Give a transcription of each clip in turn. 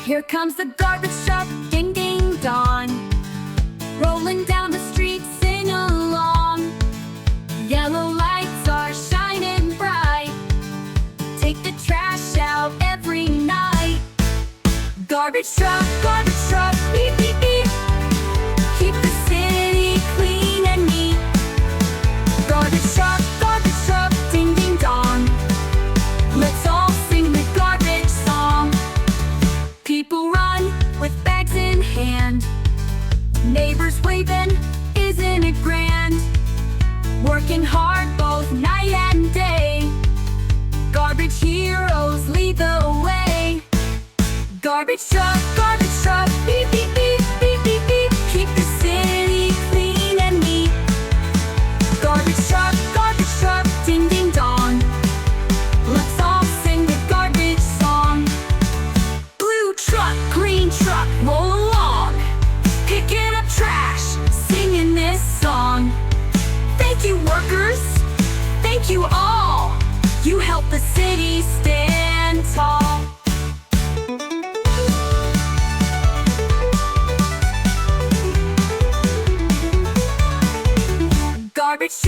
Here comes the garbage truck, ding ding dong. Rolling down the street, sing along. Yellow lights are shining bright. Take the trash out every night. Garbage truck, beep beep beep. Keep the city clean and neat. Garbage truck, ding ding dong. Let's all sing the garbage song. People run with bags in hand. Neighbors waving, isn't it grand? Working hard both night and day. Garbage heroes lead the way. Garbage truck, beep beep beep, beep beep beep. Keep the city clean and neat. Garbage truck, ding ding dong. Let's all sing the garbage song. Blue truck, green truck, roll along. Picking up trash, singing this song. Thank you, workers, thank you all. You help the city stand tall. Garbage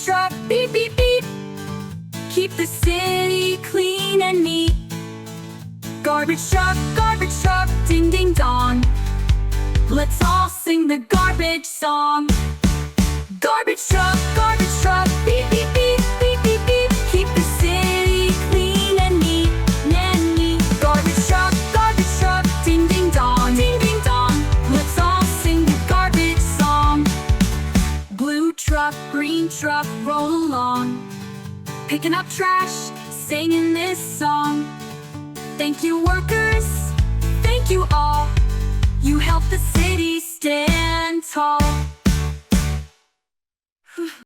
truck, beep beep beep. Keep the city clean and neat. Garbage truck, ding ding dong. Let's all sing the garbage song. Garbage truck, beep beep beep, beep beep beep. Keep the city clean and neat, Garbage truck, ding ding dong, ding ding dong. Let's all sing the garbage song. Blue truck, green truck, roll along. Picking up trash, singing this song. Thank you, workers, thank you all. You help the city stand tall.